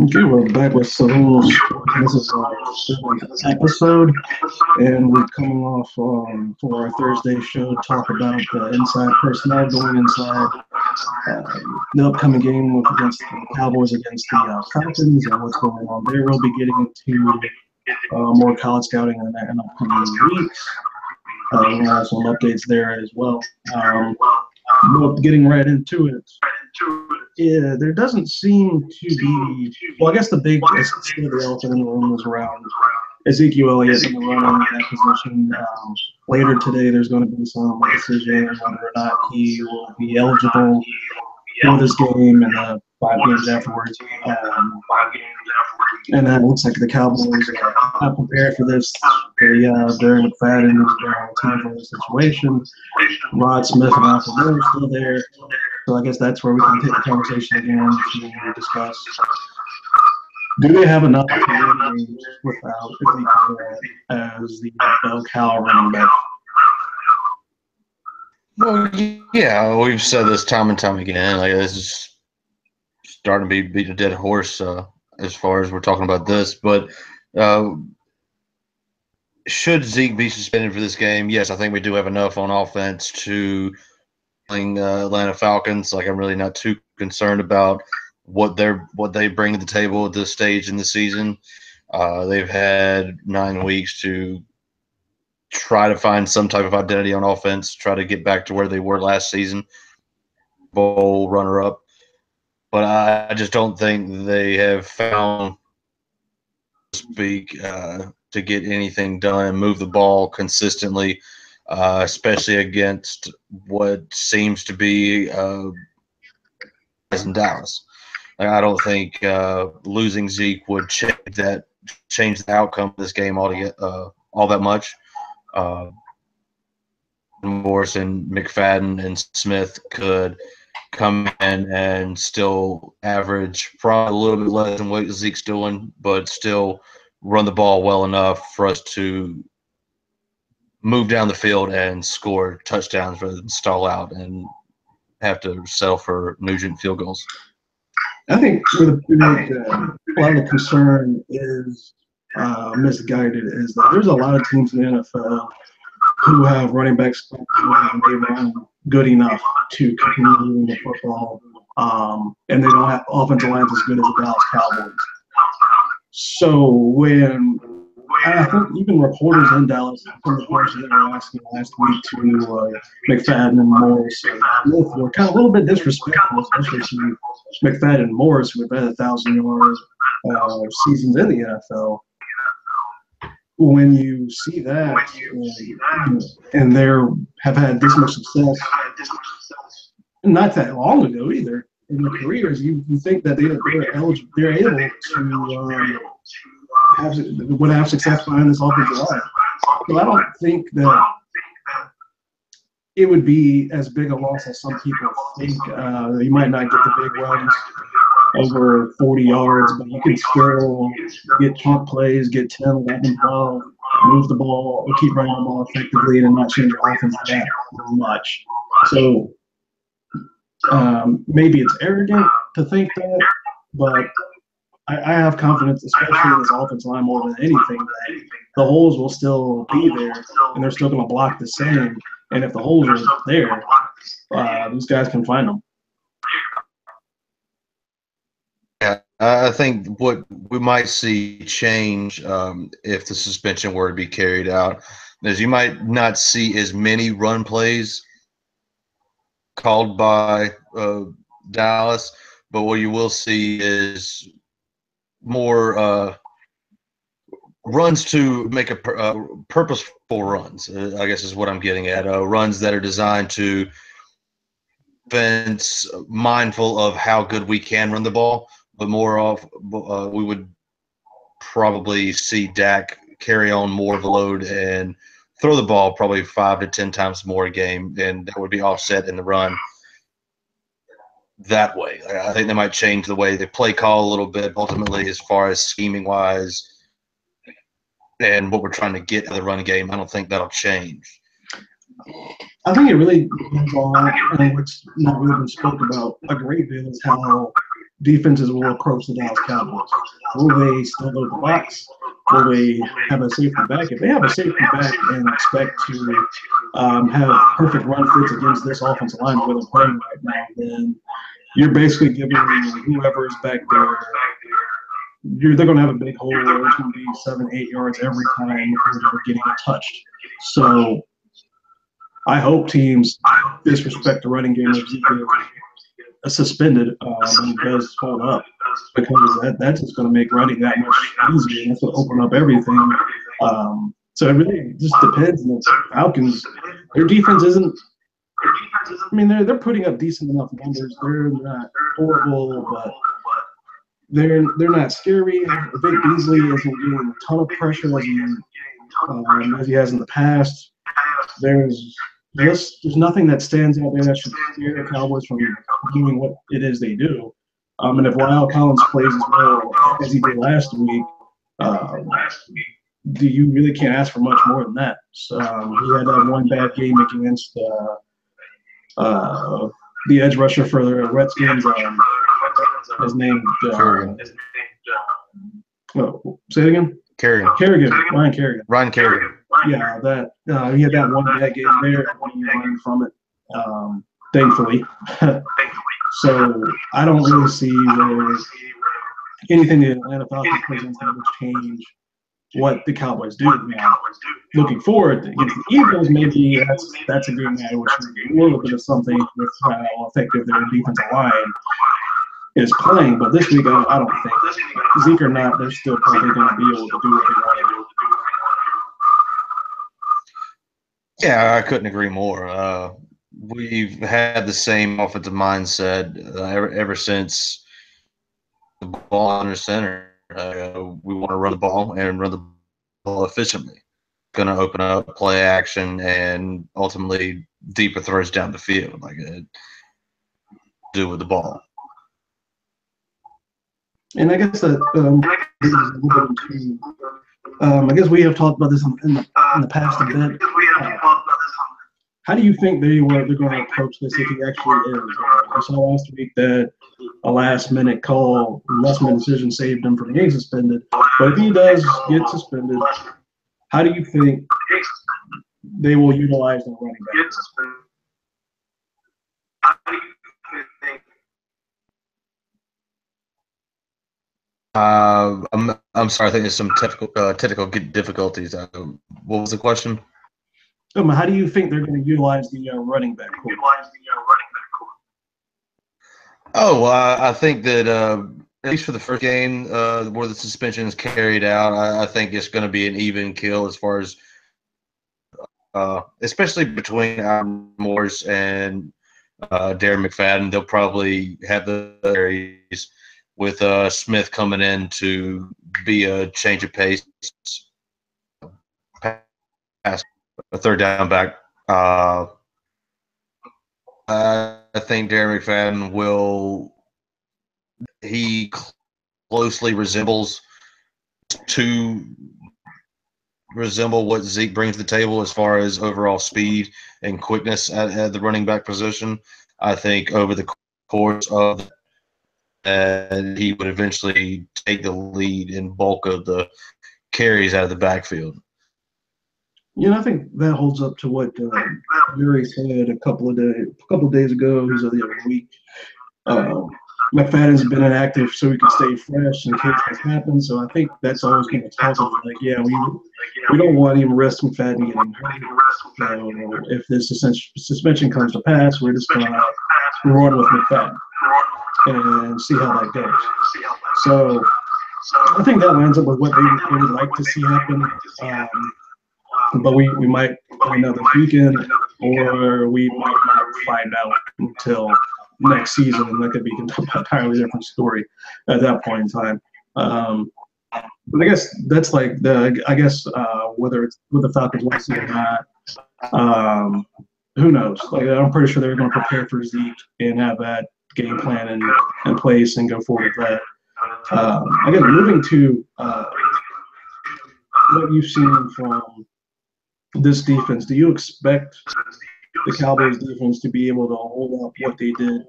Okay, we're back with Saloon Sports. This is our seventh episode, and we're coming off for our Thursday show to talk about the inside personnel going inside the upcoming game against the Cowboys against the Falcons and what's going on there. We'll be getting into more college scouting in upcoming weeks. We'll have some updates there as well. But getting right into it, yeah, there doesn't seem to be. Well, I guess the big still the elephant in the room is around Ezekiel Elliot in the running in that position. Later today, there's going to be some decision whether or not he will be eligible for this game and 5 games afterwards. And it looks like the Cowboys are not prepared for this. During McFadden is their team for the situation. Rod Smith and Alfred Miller are still there. So I guess that's where we can take the conversation again to discuss. Do they have enough to win games without Ezekiel as the bell cow running back? Well, yeah, we've said this time and time again. Like, this is starting to beat a dead horse as far as we're talking about this. But should Zeke be suspended for this game? Yes, I think we do have enough on offense to playing Atlanta Falcons. Like, I'm really not too concerned about what they bring to the table at this stage in the season. They've had 9 weeks to try to find some type of identity on offense, try to get back to where they were last season, bowl runner-up. But I just don't think they have found, to speak, to get anything done and move the ball consistently, especially against what seems to be in Dallas. I don't think losing Zeke would change the outcome of this game all that much. Morrison, McFadden, and Smith could come in and still average probably a little bit less than what Zeke's doing, but still run the ball well enough for us to move down the field and score touchdowns rather than stall out and have to settle for Nugent field goals. I think where a lot of the concern is misguided is that there's a lot of teams in the NFL who have running backs and they run good enough to continue in the football, and they don't have offensive lines as good as the Dallas Cowboys. So when I think even reporters in Dallas, some of the questions they were asking last week to McFadden and Morris were kind of a little bit disrespectful, especially to McFadden and Morris, who have had 1,000-yard seasons in the NFL. When you see that and they have had this much success, not that long ago either, in their careers, you think that they're able to would have success behind this offensive line. So I don't think that it would be as big a loss as some people think. You might not get the big runs over 40 yards, but you can still get chunk plays, get 10, 11, 12, move the ball, or keep running the ball effectively and not change your offense that much. So maybe it's arrogant to think that, but I have confidence, especially in this offensive line more than anything, that the holes will still be there and they're still going to block the same. And if the holes are there, these guys can find them. Yeah, I think what we might see change if the suspension were to be carried out is you might not see as many run plays called by Dallas, but what you will see is more runs to make purposeful runs, I guess is what I'm getting at. Runs that are designed to defense mindful of how good we can run the ball, but more of we would probably see Dak carry on more of the load and throw the ball probably 5 to 10 times more a game, and that would be offset in the run that way. I think they might change the way they play call a little bit ultimately as far as scheming wise and what we're trying to get in the run game. I don't think that'll change. I think it really depends on, and what's not really been spoke about a great deal, is how defenses will approach the Dallas Cowboys. Will they still load the box? Will they have a safety back? If they have a safety back and expect to have perfect run fits against this offensive line where they're playing right now, then you're basically giving whoever is back there, they're going to have a big hole where it's going to be 7-8 yards every time before they're getting touched. So I hope teams disrespect the running game of Ezekiel suspended when he does hold up, because that's just going to make running that much easier. That's going to open up everything. So it really just depends. And the Falcons, their defense isn't. I mean, they're putting up decent enough numbers. They're not horrible, but they're not scary. Vic Beasley isn't getting a ton of pressure as he has in the past. There's nothing that stands out there that should scare the Cowboys from doing what it is they do. And if Lyle Collins plays as well as he did last week, you really can't ask for much more than that. So he had that one bad game against the edge rusher for the Redskins. His name. Say it again. Kerrigan. Ryan Kerrigan. Yeah, he had that one bad game there when he learned from it, thankfully. So I don't really see where anything the Atlanta Falcons presents that would change what the Cowboys do now. Looking forward against the Eagles, maybe that's a game that would show a little bit of something with how effective their defensive line is playing. But this week, I don't think Zeke or not, they're still probably going to be able to do what they want to do. Yeah, I couldn't agree more. We've had the same offensive mindset ever since the ball under center. We want to run the ball and run the ball efficiently. Going to open up play action and ultimately deeper throws down the field, like do with the ball. And I guess that I guess we have talked about this in the past a bit. How do you think they're going to approach this if he actually is? I saw last week that a last-minute decision saved him from getting suspended. But if he does get suspended, how do you think they will utilize the running back? I'm sorry. I think there's some technical difficulties. What was the question? How do you think they're going to utilize the running back core? I think that at least for the first game where the suspension is carried out, I think it's going to be an even kill as far as especially between Aaron Morris and Darren McFadden. They'll probably have the areas with Smith coming in to be a change of pace, pass a third down back. I think Darren McFadden he closely resemble what Zeke brings to the table as far as overall speed and quickness at the running back position. I think over the course of he would eventually take the lead in bulk of the carries out of the backfield. I think that holds up to what Yuri said a couple of days ago. He's the other week. McFadden's been inactive so he can stay fresh in case this happens. So I think that's always going to tell us, like, yeah, we don't want him risk McFadden getting hurt. So if this suspension comes to pass, we're just going to reward with McFadden and see how that goes. So I think that lines up with what they would like to see happen. But we might find out this weekend, or we might not find out until next season, and that could be an entirely different story at that point in time. But I guess that's like whether it's with the Falcons want to see or not, who knows? Like, I'm pretty sure they're going to prepare for Zeke and have that game plan in place and go forward with that. I guess moving to what you've seen from this defense, do you expect the Cowboys defense to be able to hold up what they did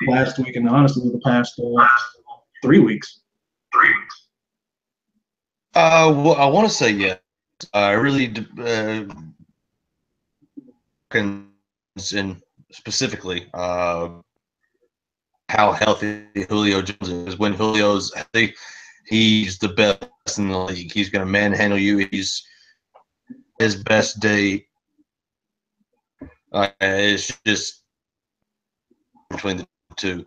last week and honestly the past 3 weeks. Well, I want to say yes. I really and specifically how healthy Julio Jones is. When Julio's healthy, he's the best in the league. He's going to manhandle you. He's his best day. It's just between the two.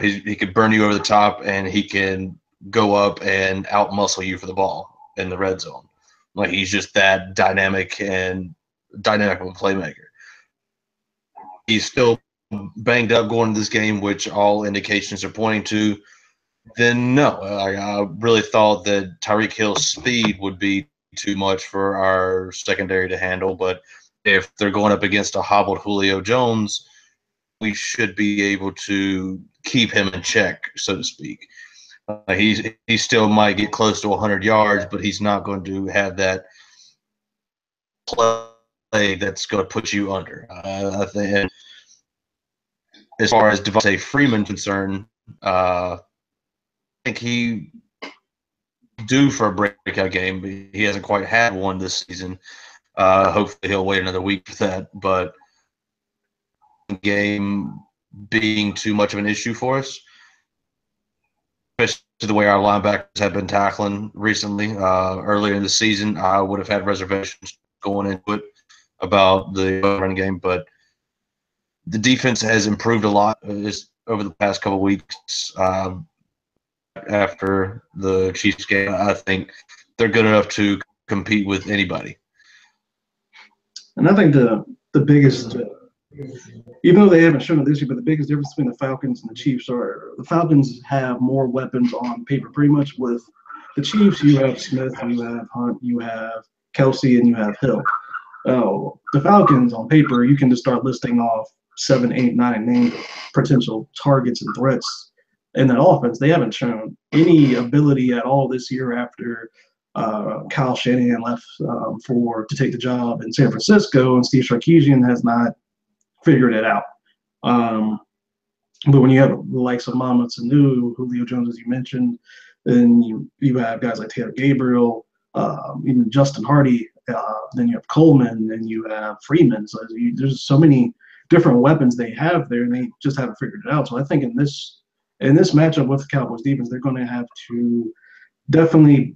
He could burn you over the top, and he can go up and out-muscle you for the ball in the red zone. Like, he's just that dynamic of a playmaker. He's still banged up going into this game, which all indications are pointing to. Then no, I really thought that Tyreek Hill's speed would be too much for our secondary to handle. But if they're going up against a hobbled Julio Jones, we should be able to keep him in check, so to speak. He still might get close to 100 yards, but he's not going to have that play that's going to put you under. I think. And as far as Devontae Freeman concerned, I think he due for a breakout game. But he hasn't quite had one this season. Hopefully he'll wait another week for that. But game being too much of an issue for us, especially the way our linebackers have been tackling recently. Earlier in the season, I would have had reservations going into it about the running game, but the defense has improved a lot over the past couple of weeks. After the Chiefs game, I think they're good enough to compete with anybody. And I think the biggest, even though they haven't shown it this year, but the biggest difference between the Falcons and the Chiefs are the Falcons have more weapons on paper. Pretty much with the Chiefs, you have Smith, you have Hunt, you have Kelsey, and you have Hill. The Falcons on paper, you can just start listing off 7, 8, 9 names of potential targets and threats in that offense. They haven't shown any ability at all this year after Kyle Shanahan left to take the job in San Francisco, and Steve Sarkisian has not figured it out. But when you have the likes of Mohamed Sanu, Julio Jones, as you mentioned, then you have guys like Taylor Gabriel, even Justin Hardy, then you have Coleman, and you have Freeman. So there's so many different weapons they have there, and they just haven't figured it out. So I think in this matchup with the Cowboys defense, they're going to have to definitely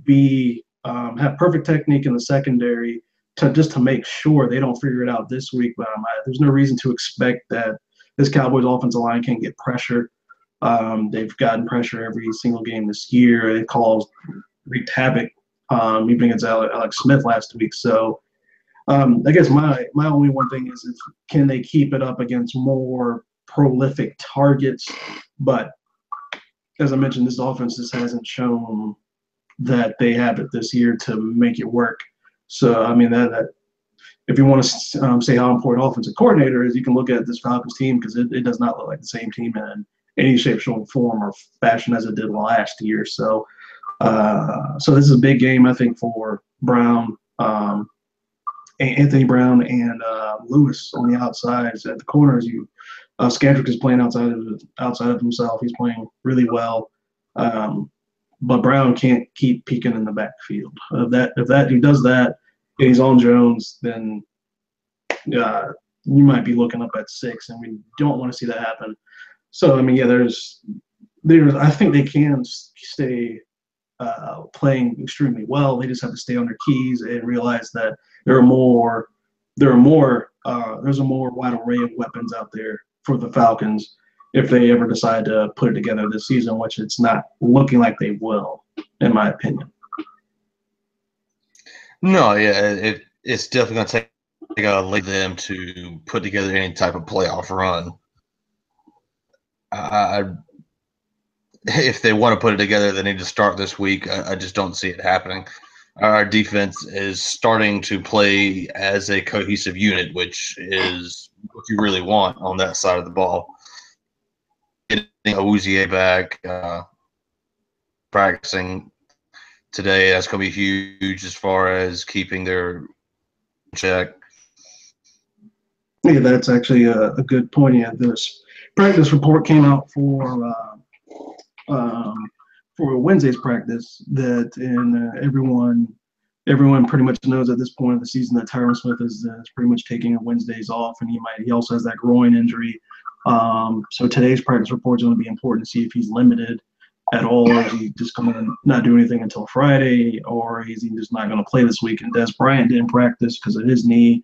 have perfect technique in the secondary to make sure they don't figure it out this week. But there's no reason to expect that this Cowboys offensive line can't get pressure. They've gotten pressure every single game this year. It wreaked havoc even against Alex Smith last week. So I guess my only one thing is can they keep it up against more prolific targets? But as I mentioned, this offense just hasn't shown that they have it this year to make it work. So, I mean, that if you want to say how important offensive coordinator is, you can look at this Falcons team because it does not look like the same team in any shape, form, or fashion as it did last year. So, so this is a big game, I think, for Brown, Anthony Brown, and Lewis on the outsides. At the corners, Skandrick is playing outside of himself. He's playing really well. But Brown can't keep peeking in the backfield. If he does that and he's on Jones, then you might be looking up at 6, and we don't want to see that happen. So I mean, yeah, there's I think they can stay playing extremely well. They just have to stay on their keys and realize that there's a more wide array of weapons out there for the Falcons if they ever decide to put it together this season, which it's not looking like they will, in my opinion. No, yeah, it's definitely going to take a lead them to put together any type of playoff run. If they want to put it together, they need to start this week. I just don't see it happening. Our defense is starting to play as a cohesive unit, which is what you really want on that side of the ball. Getting Awuzie back, practicing today, that's going to be huge as far as keeping their check. Yeah, that's actually a good point. Yeah, there's practice report came out for Wednesday's practice that, and everyone pretty much knows at this point of the season that Tyron Smith is pretty much taking Wednesdays off, and he also has that groin injury. So today's practice report is going to be important to see if he's limited at all, or is he just going to not do anything until Friday, or is he just not going to play this week? And Des Bryant didn't practice because of his knee.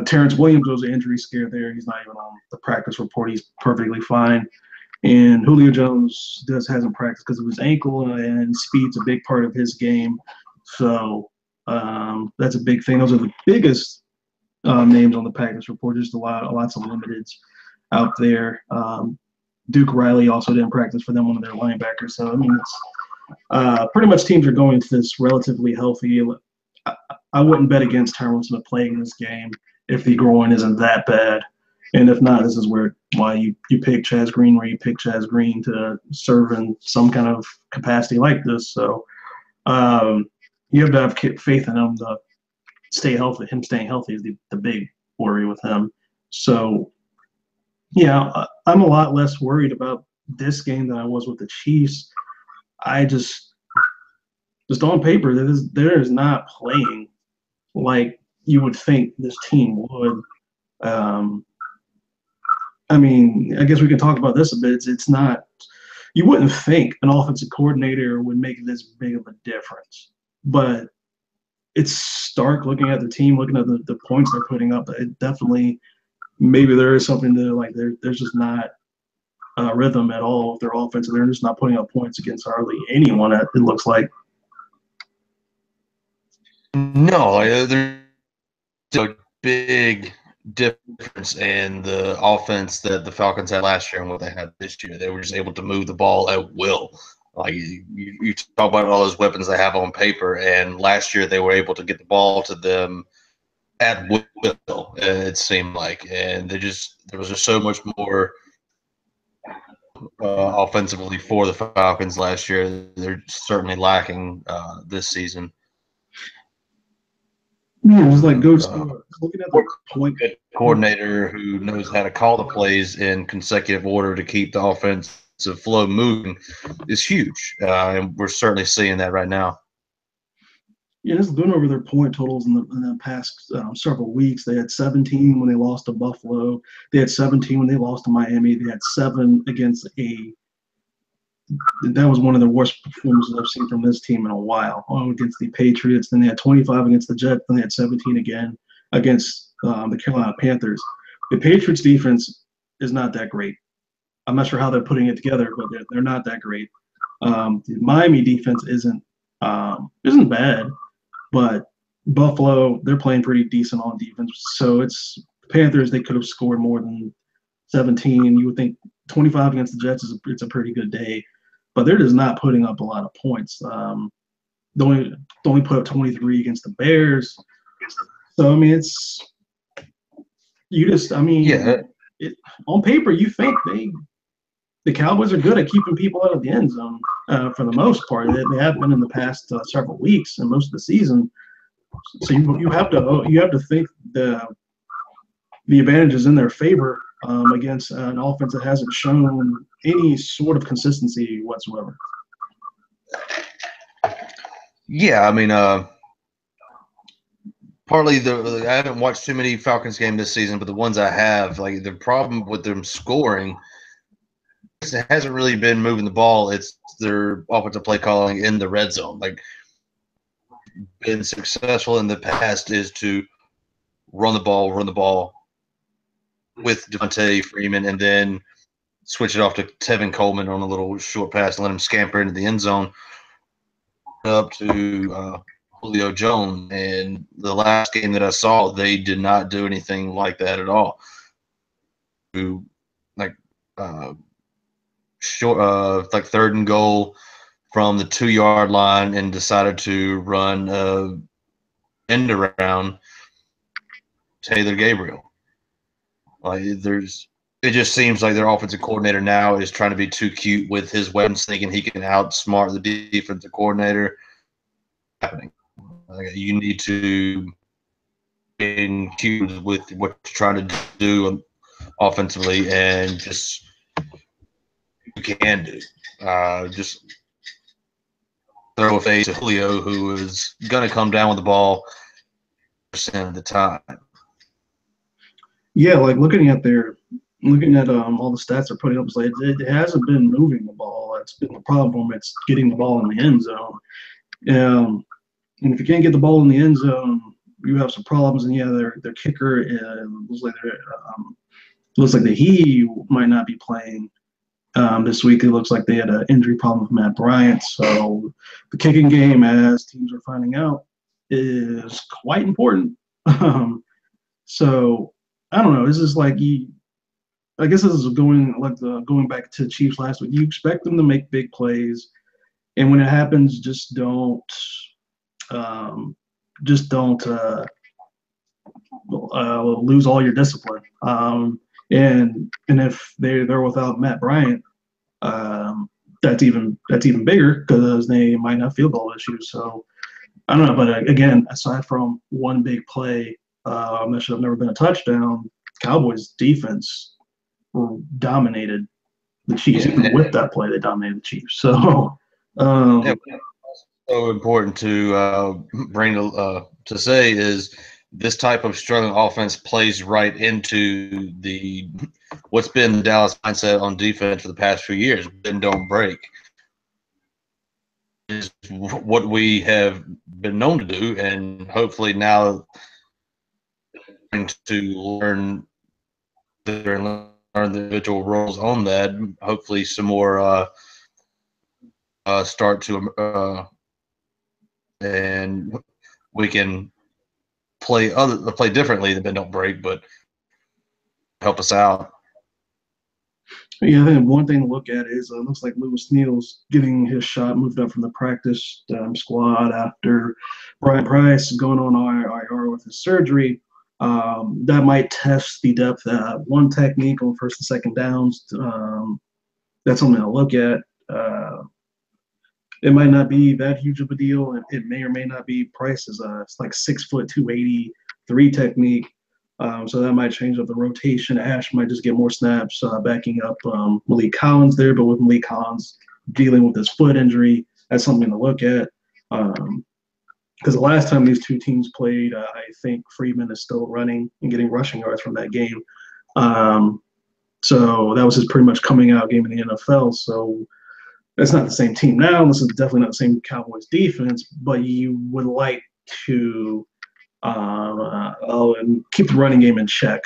Terrence Williams was an injury scare there. He's not even on the practice report. He's perfectly fine. And Julio Jones hasn't practiced because of his ankle, and speed's a big part of his game. So that's a big thing. Those are the biggest names on the practice report. Just lots of limiteds out there. Duke Riley also didn't practice for them, one of their linebackers. So I mean, it's pretty much teams are going to this relatively healthy. I wouldn't bet against Tyron Smith playing this game if the groin isn't that bad. And if not, this is why you pick Chaz Green, where you pick Chaz Green to serve in some kind of capacity like this. So you have to have faith in him to stay healthy. Him staying healthy is the big worry with him. So, yeah, I'm a lot less worried about this game than I was with the Chiefs. I just on paper, there is not playing like you would think this team would. I mean, I guess we can talk about this a bit. It's not – you wouldn't think an offensive coordinator would make this big of a difference. But it's stark looking at the team, looking at the points they're putting up. It definitely – maybe there is something to – like there's just not a rhythm at all with their offense. They're just not putting up points against hardly anyone, it looks like. No, there's a big difference in the offense that the Falcons had last year and what they had this year. They were just able to move the ball at will. Like you talk about all those weapons they have on paper, and last year they were able to get the ball to them at will. It seemed like, and there was just so much more offensively for the Falcons last year. They're certainly lacking this season. Yeah, it's like looking at the point coordinator who knows how to call the plays in consecutive order to keep the offensive flow moving is huge, and we're certainly seeing that right now. Yeah, just going over their point totals in the past several weeks. They had 17 when they lost to Buffalo. They had 17 when they lost to Miami. They had 7 against that was one of the worst performances I've seen from this team in a while. Against the Patriots, then they had 25 against the Jets, then they had 17 again against the Carolina Panthers. The Patriots defense is not that great. I'm not sure how they're putting it together, but they're not that great. The Miami defense isn't bad, but Buffalo, they're playing pretty decent on defense. So it's Panthers, they could have scored more than 17. You would think 25 against the Jets it's a pretty good day, but they're just not putting up a lot of points. They only put up 23 against the Bears. So I mean, on paper you think the Cowboys are good at keeping people out of the end zone for the most part. They have been in the past several weeks and most of the season. So you have to think the advantage is in their favor against an offense that hasn't shown any sort of consistency whatsoever. Yeah, I mean, partly I haven't watched too many Falcons games this season, but the ones I have, like the problem with them scoring, it hasn't really been moving the ball. It's their offensive play calling in the red zone. Like, been successful in the past is to run the ball with Devontae Freeman, and then switch it off to Tevin Coleman on a little short pass and let him scamper into the end zone up to Julio Jones. And the last game that I saw, they did not do anything like that at all. Like third and goal from the 2-yard line and decided to run end around Taylor Gabriel. It just seems like their offensive coordinator now is trying to be too cute with his weapons, thinking he can outsmart the defensive coordinator. You need to be cute with what you're trying to do offensively, and just you can do. Just throw a face to Julio, who is going to come down with the ball percent of the time. Yeah, like looking at all the stats they're putting up, it's like it hasn't been moving the ball. That's been the problem. It's getting the ball in the end zone. And if you can't get the ball in the end zone, you have some problems. And yeah, their kicker looks like that he might not be playing this week. It looks like they had an injury problem with Matt Bryant. So the kicking game, as teams are finding out, is quite important. So I don't know. This is like I guess this is going back to Chiefs last week. You expect them to make big plays, and when it happens, um, just don't lose all your discipline. And if they're without Matt Bryant, that's even bigger because they might have field goal issues. So I don't know, but again, aside from one big play that should have never been a touchdown, Cowboys defense dominated the Chiefs. Yeah. Even with that play, they dominated the Chiefs. So so important to bring to say is this type of struggling offense plays right into what's been the Dallas mindset on defense for the past few years. Bend, don't break is what we have been known to do, and hopefully now to learn the individual roles on that. Hopefully, some more start to and we can play differently than bend, don't break, but help us out. Yeah, I think one thing to look at is looks like Lewis Neal's getting his shot moved up from the practice squad after Brian Price is going on IR with his surgery. That might test the depth at one technique on first and second downs. That's something to look at. It might not be that huge of a deal. It may or may not be. Price is it's like 6', 283 technique. So that might change up the rotation. Ash might just get more snaps backing up Malik Collins there, but with Malik Collins dealing with his foot injury, that's something to look at. Because the last time these two teams played, I think Freeman is still running and getting rushing yards from that game. So that was his pretty much coming out game in the NFL. So that's not the same team now. This is definitely not the same Cowboys defense, but you would like to and keep the running game in check.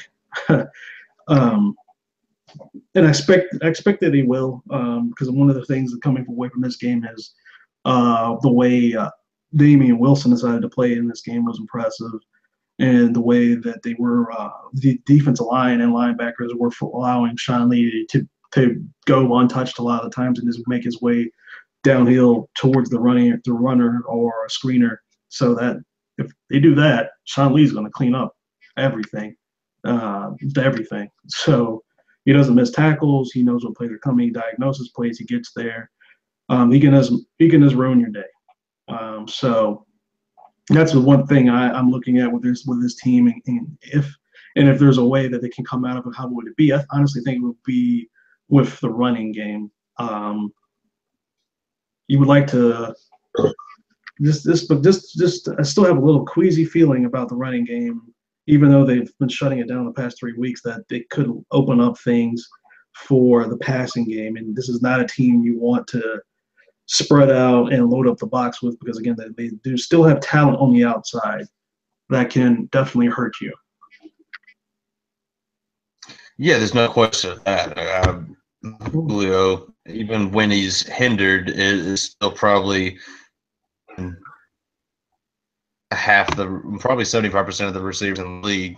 And I expect that he will, because one of the things that coming away from this game is the way Damian Wilson decided to play in this game was impressive, and the way that they were the defensive line and linebackers were allowing Sean Lee to go untouched a lot of the times and just make his way downhill towards the runner or a screener, so that if they do that, Sean Lee's going to clean up everything. So he doesn't miss tackles. He knows what plays are coming. He diagnoses plays. He gets there. He can just ruin your day. So that's the one thing I'm looking at with this team. And if there's a way that they can come out of it, how would it be? I honestly think it would be with the running game. You would like to. I still have a little queasy feeling about the running game, even though they've been shutting it down the past 3 weeks, that they could open up things for the passing game. And this is not a team you want to spread out and load up the box with, because again, they do still have talent on the outside that can definitely hurt you. Yeah, there's no question of that. Julio, even when he's hindered, is still probably probably 75% of the receivers in the league.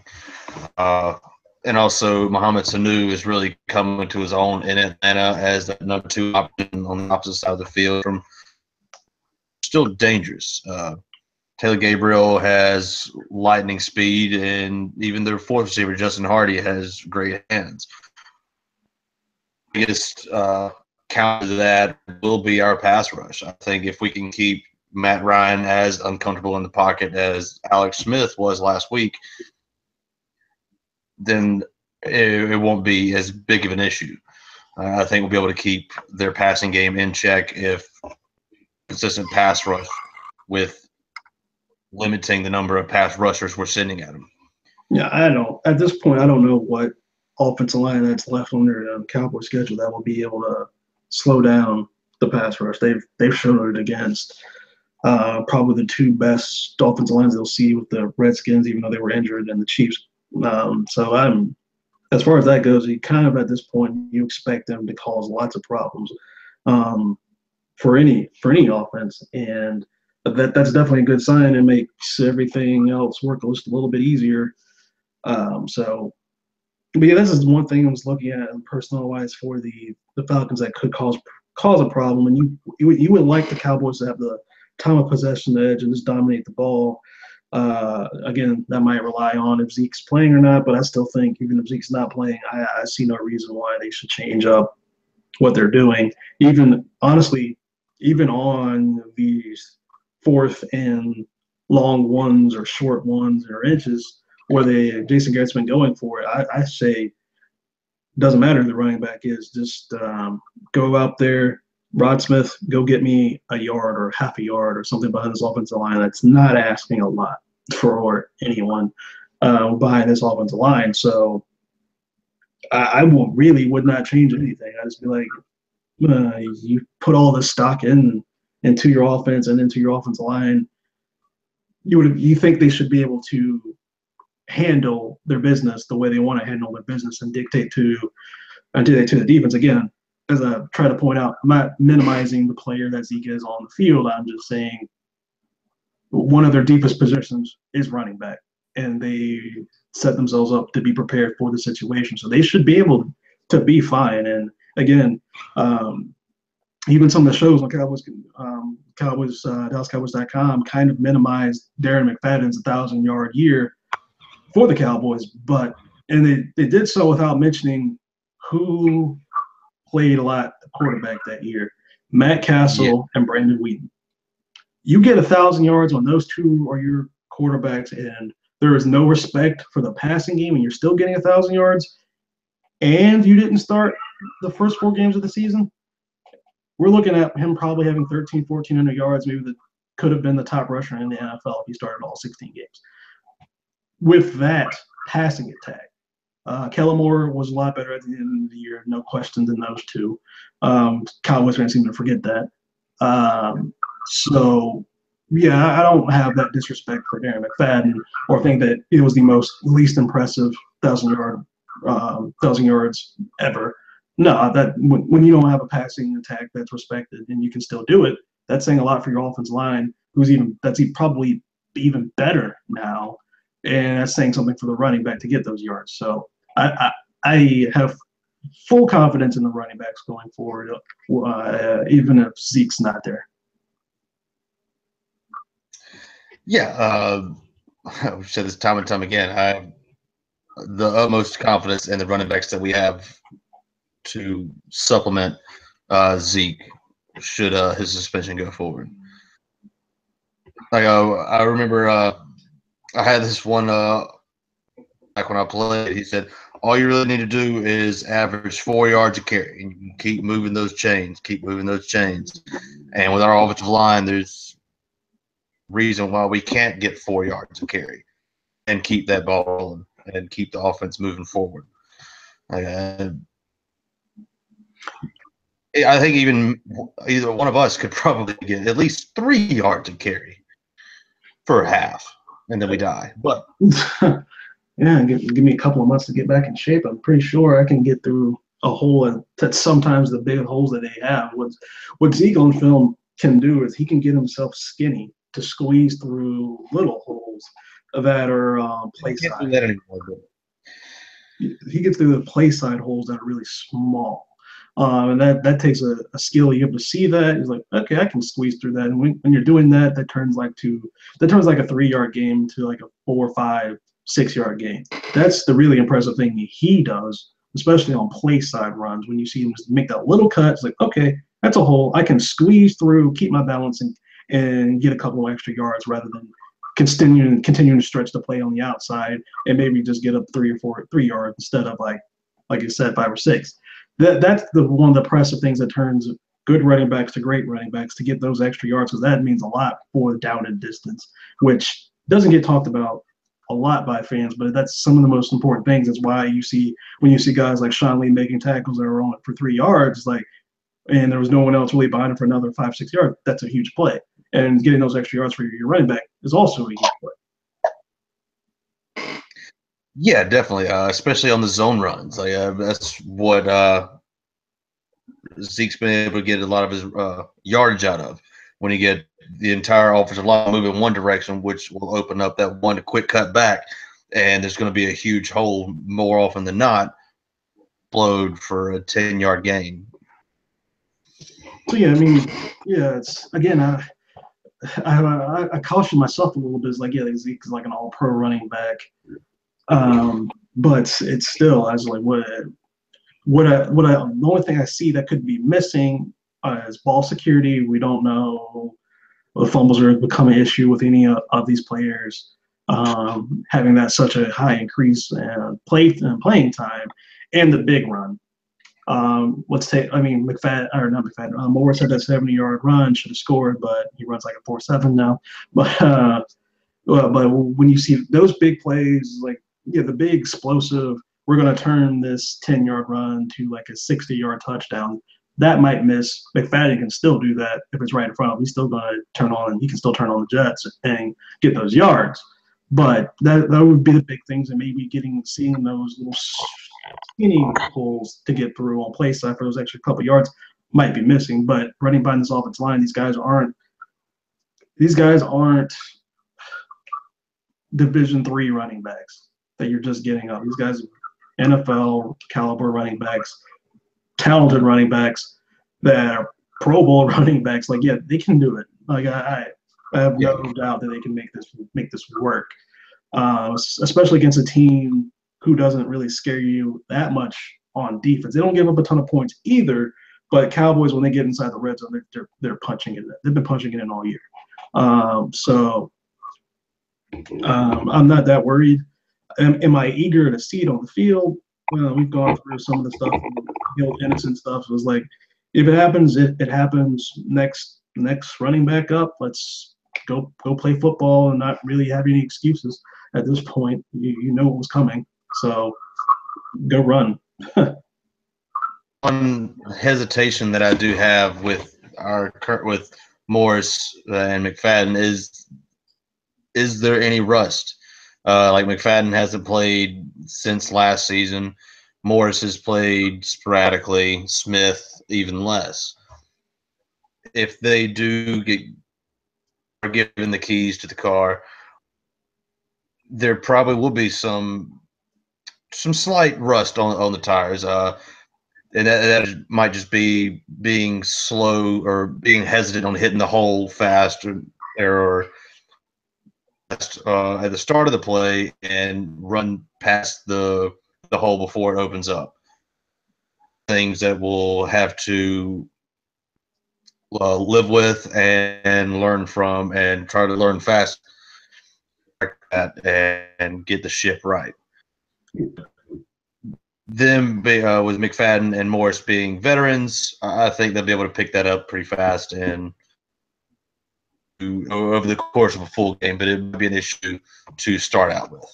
And also Mohamed Sanu is really coming to his own in Atlanta as that number 2 option on the opposite side of the field. From still dangerous. Taylor Gabriel has lightning speed, and even their 4th receiver, Justin Hardy, has great hands. Biggest counter to that will be our pass rush. I think if we can keep Matt Ryan as uncomfortable in the pocket as Alex Smith was last week, then it won't be as big of an issue. I think we'll be able to keep their passing game in check if consistent pass rush with limiting the number of pass rushers we're sending at them. Yeah, I don't. At this point, I don't know what offensive line that's left on their Cowboy schedule that will be able to slow down the pass rush. They've shown it against probably the two best offensive lines they'll see with the Redskins, even though they were injured, and the Chiefs. So I'm as far as that goes, you kind of at this point you expect them to cause lots of problems for any offense, and that's definitely a good sign. It makes everything else work just a little bit easier. But yeah, this is one thing I was looking at personnel wise for the Falcons that could cause a problem, and you would like the Cowboys to have the time of possession edge and just dominate the ball. Again, that might rely on if Zeke's playing or not, but I still think even if Zeke's not playing, I see no reason why they should change up what they're doing. Even honestly, even on these fourth and long ones or short ones or inches where Jason Garrett's been going for it, I say doesn't matter who the running back is, just go out there. Rod Smith, go get me a yard or half a yard or something behind this offensive line. That's not asking a lot for anyone behind this offensive line. So I would not change anything. I'd just be like, you put all this stock into your offense and into your offensive line. You think they should be able to handle their business the way they want to handle their business and dictate to the defense. Again, as I try to point out, I'm not minimizing the player that Zeke is on the field. I'm just saying one of their deepest positions is running back, and they set themselves up to be prepared for the situation. So they should be able to be fine. And again, even some of the shows on DallasCowboys.com kind of minimized Darren McFadden's 1,000-yard year for the Cowboys, and they did so without mentioning who played a lot at quarterback that year. Matt Castle and Brandon Whedon. You get 1,000 yards on those two are your quarterbacks, and there is no respect for the passing game, and you're still getting 1,000 yards, and you didn't start the first 4 games of the season. We're looking at him probably having 1,400 yards. Maybe that could have been the top rusher in the NFL if he started all 16 games. With that passing attack, Kellen Moore was a lot better at the end of the year, no question, than those two. Cowboys fans seem to forget that. So, yeah, I don't have that disrespect for Darren McFadden or think that it was the least impressive 1,000 yards ever. No, that when you don't have a passing attack that's respected and you can still do it, that's saying a lot for your offensive line, that's probably even better now. And that's saying something for the running back to get those yards. So I have full confidence in the running backs going forward, even if Zeke's not there. Yeah, I've said this time and time again. I have the utmost confidence in the running backs that we have to supplement Zeke should his suspension go forward. Like I remember I had this one back when I played. He said, all you really need to do is average 4 yards a carry, and you can keep moving those chains. And with our offensive line, there's reason why we can't get 4 yards a carry and keep that ball rolling and keep the offense moving forward. I think even either one of us could probably get at least 3 yards a carry for a half, and then we die. But yeah, give me a couple of months to get back in shape. I'm pretty sure I can get through a hole, and that's sometimes the big holes that they have. What Zeke on film can do is he can get himself skinny to squeeze through little holes that are play side. Can't do that anymore. He gets through the play side holes that are really small. And that takes a skill. You have to see that. He's like, okay, I can squeeze through that. And when you're doing that, that turns like a 3-yard game to like a 4, 5, 6-yard game. That's the really impressive thing he does, especially on play side runs. When you see him just make that little cut, it's like, okay, that's a hole. I can squeeze through, keep my balance, and get a couple of extra yards rather than continuing to stretch the play on the outside and maybe just get up 3 yards instead of like you said, 5 or 6. That's one of the impressive things that turns good running backs to great running backs, to get those extra yards, because that means a lot for down and distance, which doesn't get talked about a lot by fans, but that's some of the most important things. That's why when you see guys like Sean Lee making tackles that are on for 3 yards, and there was no one else really behind him for another 5-6 yards, that's a huge play. And getting those extra yards for your running back is also a huge play. Yeah, definitely, especially on the zone runs. That's what Zeke's been able to get a lot of his yardage out of, when you get the entire offensive line moving one direction, which will open up that one quick cut back, and there's going to be a huge hole more often than not, explode for a 10-yard gain. So yeah, I mean, yeah, it's again, I caution myself a little bit. It's like, yeah, Zeke's like an all-pro running back, but it's still, I was like, the only thing I see that could be missing is ball security. We don't know. The fumbles are become an issue with any of these players, having that such a high increase in playing time, and the big run. Morris had that 70-yard run, should have scored, but he runs like a 4.7 now. But when you see those big plays, the big explosive, we're going to turn this 10-yard run to like a 60-yard touchdown, that might miss. McFadden can still do that if it's right in front of him. He's still going to turn on, and he can still turn on the jets and get those yards. But that would be the big things, and maybe seeing those little skinny holes to get through on play side for those extra couple yards might be missing. But running by this offensive line, these guys aren't Division III running backs that you're just getting up. These guys are NFL caliber running backs, talented running backs, that are Pro Bowl running backs. They can do it. I have no doubt that they can make this work, especially against a team who doesn't really scare you that much on defense. They don't give up a ton of points either, but Cowboys, when they get inside the red zone, they're punching it in. They've been punching it in all year. I'm not that worried. Am I eager to see it on the field? Well, we've gone through some of the stuff, the innocent stuff. It was like, if it happens, it happens. Next running back up, let's go play football and not really have any excuses at this point. You know what was coming, so go run. One hesitation that I do have with Morris and McFadden is there any rust? McFadden hasn't played since last season. Morris has played sporadically. Smith even less. If they do are given the keys to the car, there probably will be some slight rust on the tires. And that might just be being slow or being hesitant on hitting the hole fast or at the start of the play and run past the hole before it opens up. Things that we'll have to live with and learn from, and try to learn fast and get the ship right. Them with McFadden and Morris being veterans, I think they'll be able to pick that up pretty fast and over the course of a full game, but it would be an issue to start out with.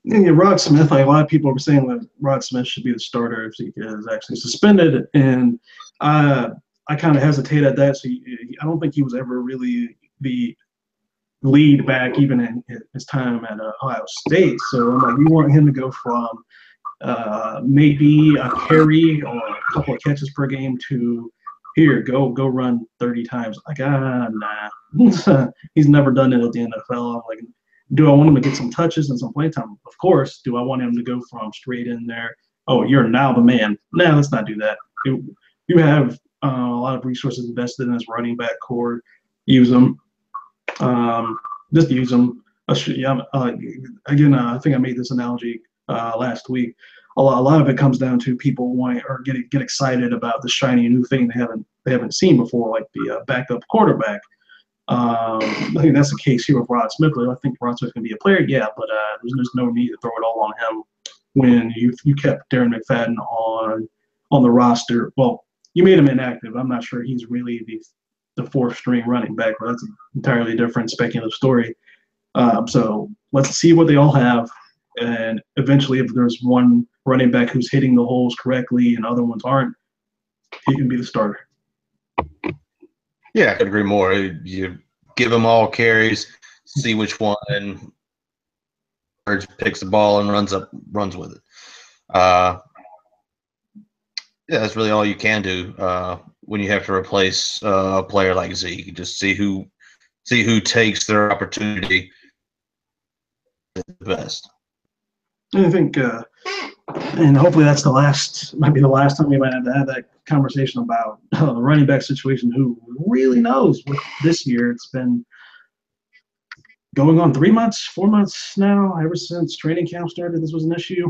And Rod Smith, a lot of people were saying that Rod Smith should be the starter if he is actually suspended, and I kind of hesitate at that. So I don't think he was ever really the lead back, even in his time at Ohio State. So I'm like, you want him to go from maybe a carry or a couple of catches per game to here, go run 30 times. Nah. He's never done it at the NFL. I'm like, do I want him to get some touches and some play time? Of course. Do I want him to go from straight in there? Oh, you're now the man. Nah, let's not do that. You have a lot of resources invested in this running back core. Use them. Just use them. Again, I think I made this analogy last week. A lot of it comes down to people wanting or get excited about the shiny new thing they haven't seen before, like the backup quarterback. I think that's the case here with Rod Smith. I think Rod Smith can be a player, yeah, but there's no need to throw it all on him when you kept Darren McFadden on the roster. Well, you made him inactive. I'm not sure he's really the fourth string running back, but that's an entirely different speculative story. So let's see what they all have. And eventually, if there's one running back who's hitting the holes correctly and other ones aren't, he can be the starter. Yeah, I could agree more. You give them all carries, see which one picks the ball and runs with it. Yeah, that's really all you can do when you have to replace a player like Zeke. Just see who takes their opportunity the best. I think, and hopefully that's might be the last time we might have to have that conversation about the running back situation. Who really knows? With this year, it's been going on 3 months, 4 months now, ever since training camp started. This was an issue.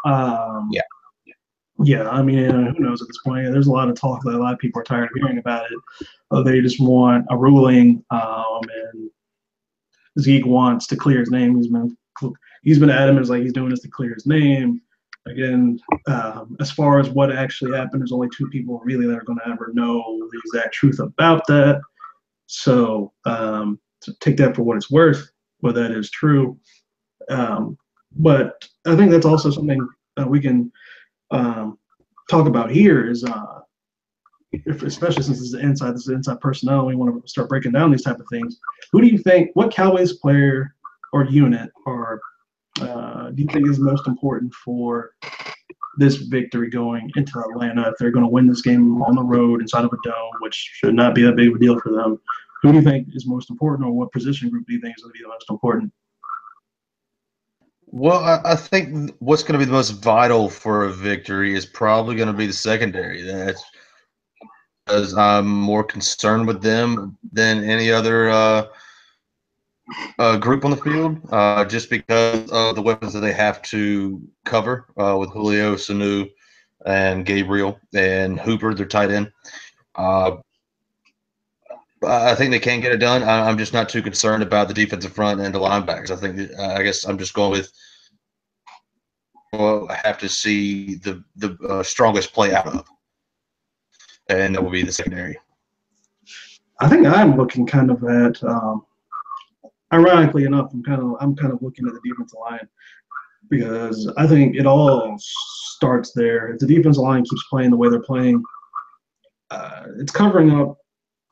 Yeah. Yeah, I mean, who knows at this point? There's a lot of talk that a lot of people are tired of hearing about it. They just want a ruling, and Zeke wants to clear his name. He's been adamant, like he's doing this to clear his name. Again, as far as what actually happened, there's only two people really that are going to ever know the exact truth about that. So take that for what it's worth, whether that is true. But I think that's also something we can talk about here is, especially since this is inside personnel, we want to start breaking down these type of things. Who do you think, what Cowboys player or unit or do you think is most important for this victory going into Atlanta if they're going to win this game on the road inside of a dome, which should not be that big of a deal for them? Who do you think is most important, or what position group do you think is going to be the most important? Well, I think what's going to be the most vital for a victory is probably going to be the secondary. That's because I'm more concerned with them than any other group on the field, just because of the weapons that they have to cover with Julio, Sanu, and Gabriel, and Hooper, their tight end. I think they can get it done. I'm just not too concerned about the defensive front and the linebackers. I guess I'm just going with I have to see the strongest play out of, and that will be the secondary. I think I'm looking kind of at, ironically enough, I'm kind of looking at the defensive line, because I think it all starts there. If the defensive line keeps playing the way they're playing, it's covering up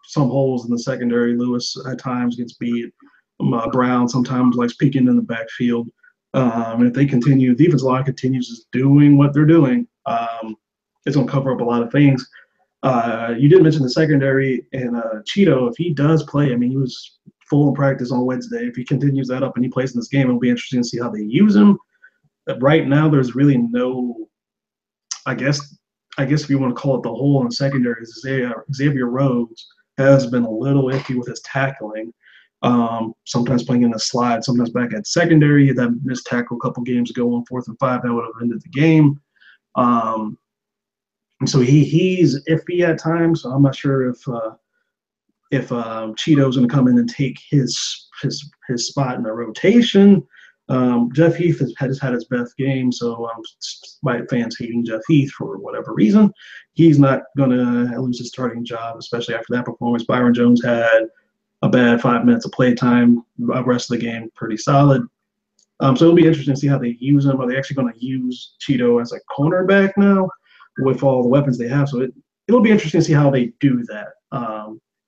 some holes in the secondary. Lewis at times gets beat. Brown sometimes likes peeking in the backfield. And if they continue, the defensive line continues just doing what they're doing, it's going to cover up a lot of things. You did mention the secondary, and Cheeto, if he does play, I mean, he was full in practice on Wednesday. If he continues that up and he plays in this game, it'll be interesting to see how they use him. But right now, there's really no, I guess if you want to call it the hole in the secondary, Xavier Rhodes has been a little iffy with his tackling. Sometimes playing in the slide, sometimes back at secondary. He had that missed tackle a couple games ago on 4th and 5 that would have ended the game. And so he's iffy at times. So I'm not sure if Cheeto's going to come in and take his spot in the rotation. Jeff Heath has had his best game, so despite fans hating Jeff Heath for whatever reason, he's not going to lose his starting job, especially after that performance. Byron Jones had a bad 5 minutes of play time. The rest of the game, pretty solid. So it'll be interesting to see how they use him. Are they actually going to use Cheeto as a cornerback now with all the weapons they have? So it'll be interesting to see how they do that.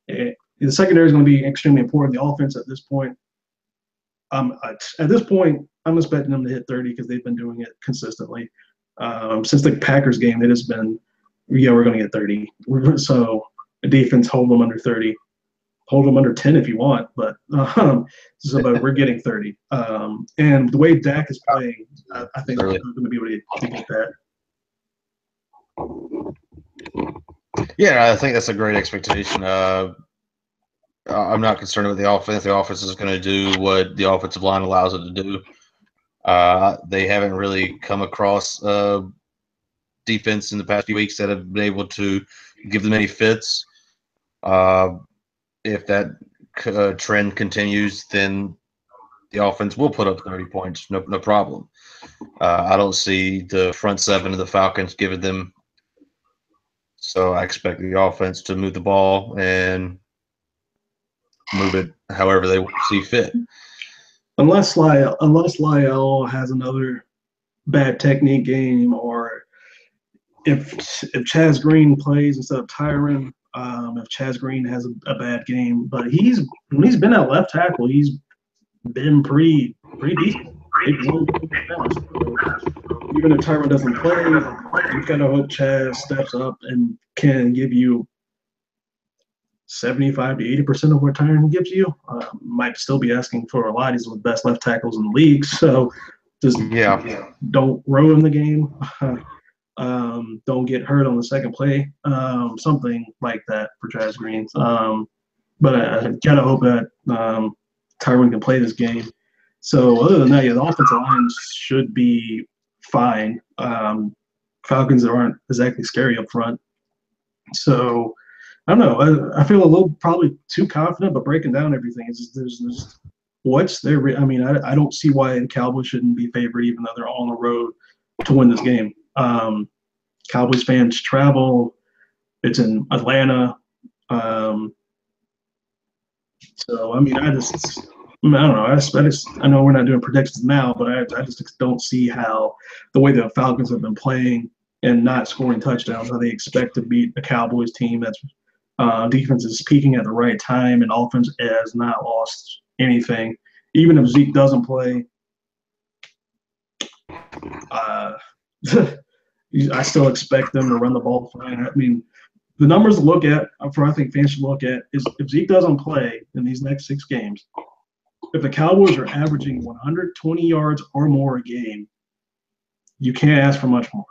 The secondary is going to be extremely important. The offense at this point, I'm expecting them to hit 30 because they've been doing it consistently. Since the Packers game, it has been, we're going to get 30. So the defense, hold them under 30. Hold them under 10 if you want, but we're getting 30. And the way Dak is playing, I think they're going to be able to get that. Yeah, I think that's a great expectation. I'm not concerned with the offense. The offense is going to do what the offensive line allows it to do. They haven't really come across defense in the past few weeks that have been able to give them any fits. if that trend continues, then the offense will put up 30 points, no problem. I don't see the front seven of the Falcons giving them. So I expect the offense to move the ball and move it however they see fit. Unless Lyle has another bad technique game, or if Chaz Green plays instead of Tyron, if Chaz Green has a bad game, but when he's been at left tackle, he's been pretty decent. Even if Tyron doesn't play, you've got to hope Chaz steps up and can give you 75 to 80% of what Tyron gives you. Might still be asking for a lot. He's one of the best left tackles in the league. So just don't ruin the game. Don't get hurt on the second play. Something like that for Chaz Green. But I gotta hope that Tyron can play this game. So other than that, the offensive line should be fine. Falcons aren't exactly scary up front. So I don't know. I feel a little probably too confident, but breaking down everything is there's what's there. I mean, I don't see why the Cowboys shouldn't be favored, even though they're on the road to win this game. Cowboys fans travel. It's in Atlanta. So I mean, I don't know. I know we're not doing predictions now, but I just don't see how the way the Falcons have been playing and not scoring touchdowns, how they expect to beat a Cowboys team that's defense is peaking at the right time and offense has not lost anything. Even if Zeke doesn't play, I still expect them to run the ball fine. I mean, the numbers to look at, I think fans should look at, is if Zeke doesn't play in these next 6 games, if the Cowboys are averaging 120 yards or more a game, you can't ask for much more.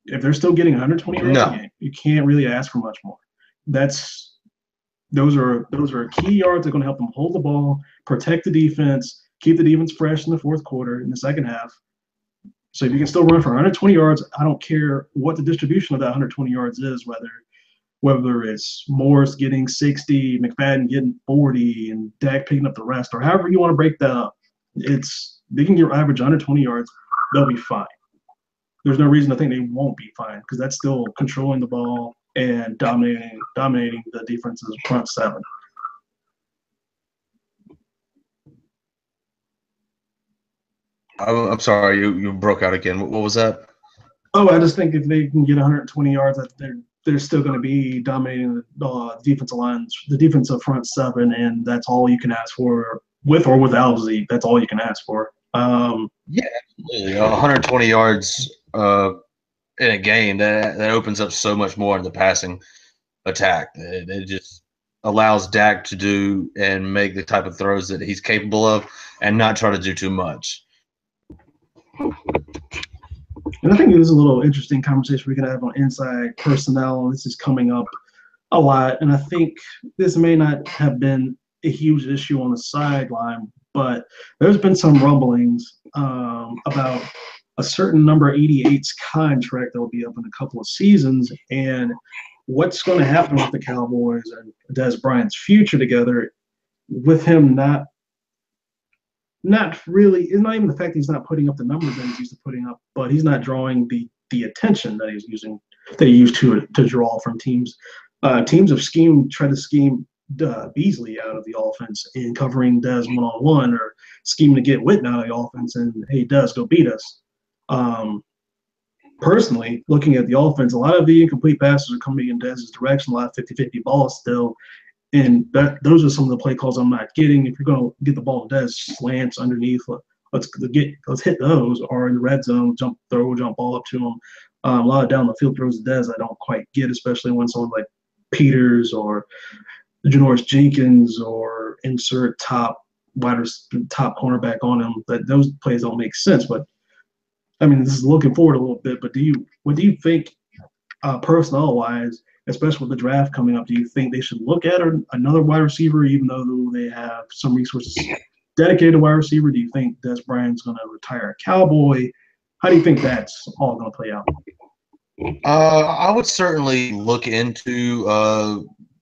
If they're still getting 120 yards a game, you can't really ask for much more. Those are key yards that are going to help them hold the ball, protect the defense, keep the defense fresh in the fourth quarter, in the second half. So if you can still run for 120 yards, I don't care what the distribution of that 120 yards is, whether it's Morris getting 60, McFadden getting 40, and Dak picking up the rest, or however you want to break that up. They can get average 120 yards, they'll be fine. There's no reason to think they won't be fine because that's still controlling the ball and dominating the defense's front seven. I'm sorry, you broke out again. What was that? Oh, I just think if they can get 120 yards, they're still going to be dominating the defensive lines, the defensive front seven, and that's all you can ask for with or without Zeke. That's all you can ask for. Yeah, absolutely. 120 yards in a game that opens up so much more in the passing attack. It just allows Dak to do and make the type of throws that he's capable of, and not try to do too much. And I think it is a little interesting conversation we can have on inside personnel. This is coming up a lot, and I think this may not have been a huge issue on the sideline, but there's been some rumblings about a certain number 88's contract that will be up in a couple of seasons, and what's going to happen with the Cowboys and Des Bryant's future together, with him not really. It's not even the fact that he's not putting up the numbers that he's used to putting up, but he's not drawing the attention that he used to draw from teams. Teams have tried to scheme Beasley out of the offense and covering Des one-on-one, or scheming to get Witten out of the offense and, hey, Des, go beat us. Personally, looking at the offense, a lot of the incomplete passes are coming in Dez's direction, a lot of 50-50 balls still. And those are some of the play calls I'm not getting. If you're going to get the ball to Dez, slants underneath, let's hit those, or in the red zone, jump ball up to him. A lot of down the field throws to Dez I don't quite get, especially when someone like Peters or Janoris Jenkins or insert top cornerback on him. That those plays don't make sense. But I mean, this is looking forward a little bit. But what do you think, personnel wise, especially with the draft coming up? Do you think they should look at another wide receiver, even though they have some resources dedicated to wide receiver? Do you think Des Bryant's going to retire a Cowboy? How do you think that's all going to play out? I would certainly look into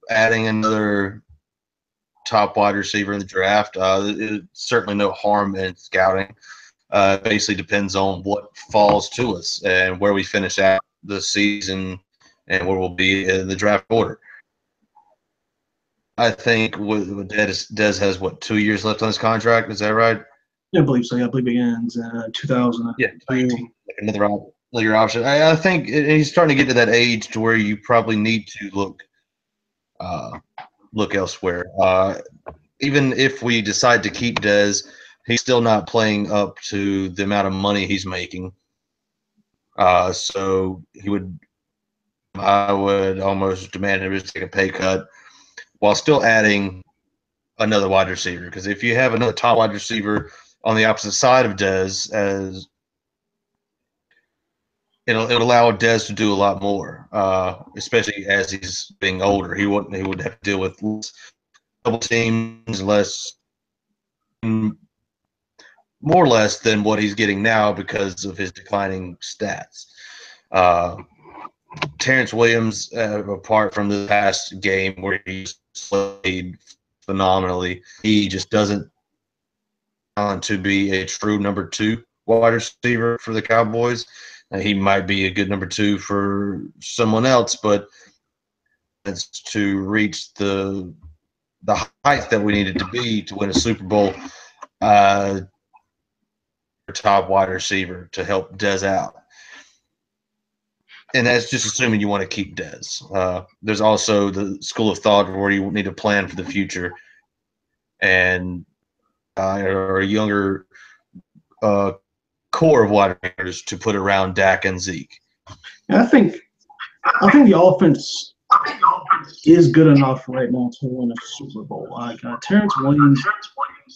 adding another top wide receiver in the draft. Certainly no harm in scouting. Basically depends on what falls to us and where we finish out the season and where we'll be in the draft order. I think Dez has, 2 years left on his contract? Is that right? Yeah, I believe so. Yeah, I believe it ends 2000. Yeah, like another option. I think he's starting to get to that age to where you probably need to look elsewhere. Even if we decide to keep Dez, he's still not playing up to the amount of money he's making. So I would almost demand him to take a pay cut while still adding another wide receiver. Because if you have another top wide receiver on the opposite side of Dez, as it'll allow Dez to do a lot more, especially as he's being older. He would have to deal with double teams, more or less than what he's getting now because of his declining stats. Terrence Williams, apart from the past game where he played phenomenally, he just doesn't want to be a true number 2 wide receiver for the Cowboys. He might be a good number 2 for someone else, but it's to reach the height that we needed to be to win a Super Bowl. Top wide receiver to help Dez out. And that's just assuming you want to keep Dez. There's also the school of thought where you need to plan for the future and or a younger core of wide receivers to put around Dak and Zeke. I think the offense is good enough right now to win a Super Bowl. Like Terrence Williams,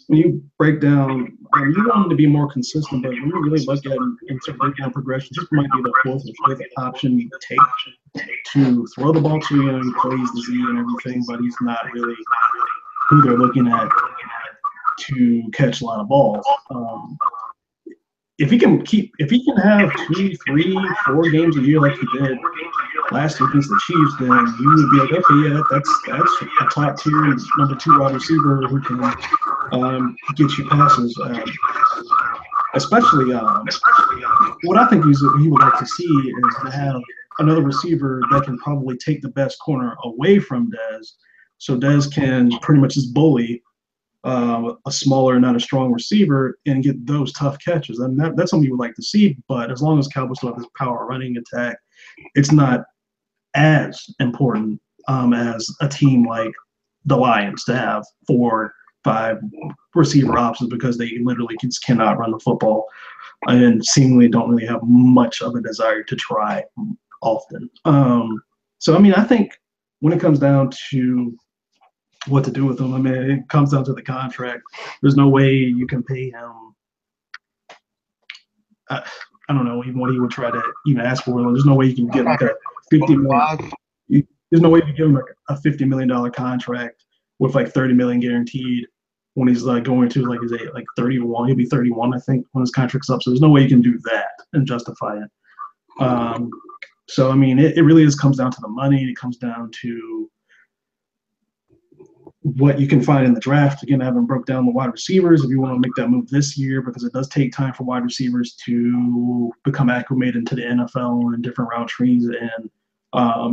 when you break down, you want him to be more consistent, but when you really look at him and sort of break down progressions, this might be the 4th or 5th option you take to throw the ball to. You know, he plays the Z and everything, but he's not really who they're looking at to catch a lot of balls. If he can have 2, 3, 4 games a year like he did last year against the Chiefs, then you would be like, okay, yeah, that's a top tier number 2 wide receiver who can get you passes. Especially what I think he would like to see is to have another receiver that can probably take the best corner away from Dez, so Dez can pretty much just bully a smaller, not a strong receiver and get those tough catches. And that's something you would like to see. But as long as Cowboys still have this power running attack, it's not as important as a team like the Lions to have 4, 5 receiver options because they literally just cannot run the football and seemingly don't really have much of a desire to try often. So, I mean, I think when it comes down to what to do with him, I mean, it comes down to the contract. There's no way you can pay him. I don't know even what he would try to even ask for. There's no way you can get like a $50 million. There's no way you can give him like a $50 million contract with like $30 million guaranteed when he's like going to like his like 31. He'll be 31, I think, when his contract's up. So there's no way you can do that and justify it. So I mean, it really just comes down to the money. It comes down to what you can find in the draft. Again, I haven't broke down the wide receivers if you want to make that move this year, because it does take time for wide receivers to become acclimated into the NFL and different route trees and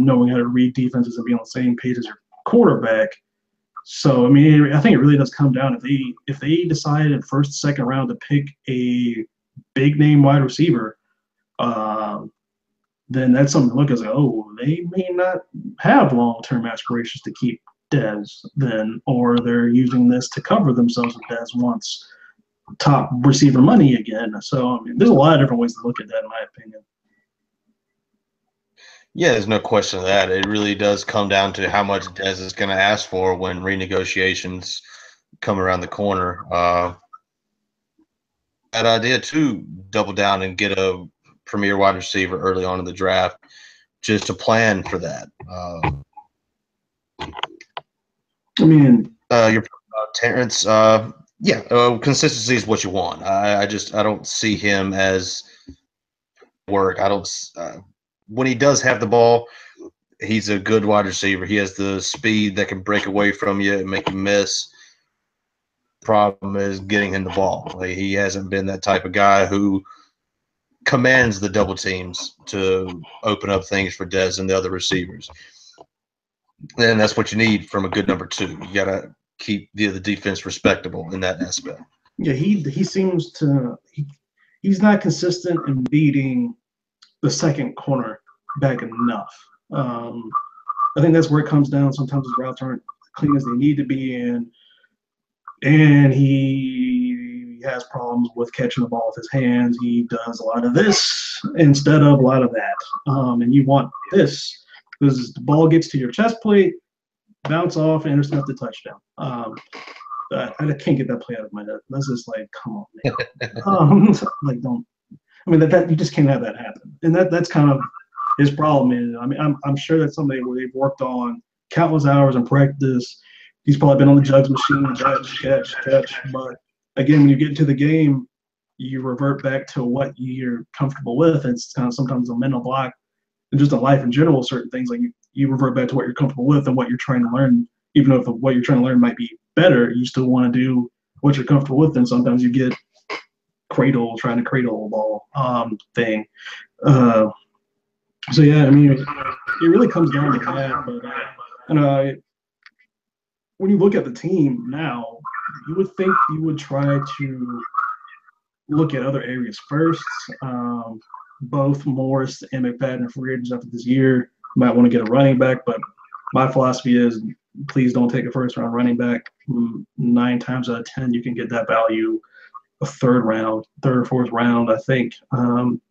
knowing how to read defenses and be on the same page as your quarterback. So, I mean, I think it really does come down if they decide in first, second round to pick a big name wide receiver, then that's something to look at. Like, oh, they may not have long-term aspirations to keep Dez then, or they're using this to cover themselves if Dez wants top receiver money again. So I mean, there's a lot of different ways to look at that, in my opinion. Yeah, there's no question of that. It really does come down to how much Dez is going to ask for when renegotiations come around the corner. That idea to double down and get a premier wide receiver early on in the draft, just to plan for that. I mean, you're Terrence. Consistency is what you want. I don't see him as work. I don't. When he does have the ball, he's a good wide receiver. He has the speed that can break away from you and make you miss. Problem is getting him the ball. Like, he hasn't been that type of guy who commands the double teams to open up things for Dez and the other receivers. And that's what you need from a good number two. You got to keep the defense respectable in that aspect. Yeah, he seems to he's not consistent in beating the second corner back enough. I think that's where it comes down. Sometimes his routes aren't clean as they need to be, and he has problems with catching the ball with his hands. He does a lot of this instead of a lot of that. And you want this because the ball gets to your chest plate, bounce off, and intercept the touchdown. I can't get that play out of my head. That's just like, come on, man. Like, don't. I mean, that you just can't have that happen. And that's kind of his problem. Is, I mean, I'm sure that's something where they've worked on countless hours in practice. He's probably been on the jugs machine, catch. But again, when you get into the game, you revert back to what you're comfortable with. It's kind of sometimes a mental block, and just in life in general, certain things like you revert back to what you're comfortable with and what you're trying to learn. Even if what you're trying to learn might be better, you still want to do what you're comfortable with. And sometimes you get trying to cradle a ball thing. So yeah, I mean, it really comes down to that. But when you look at the team now, you would think you would try to look at other areas first. Both Morris and McFadden are free agents after this year. Might want to get a running back, but my philosophy is please don't take a first-round running back. 9 times out of 10, you can get that value a third or fourth round, I think,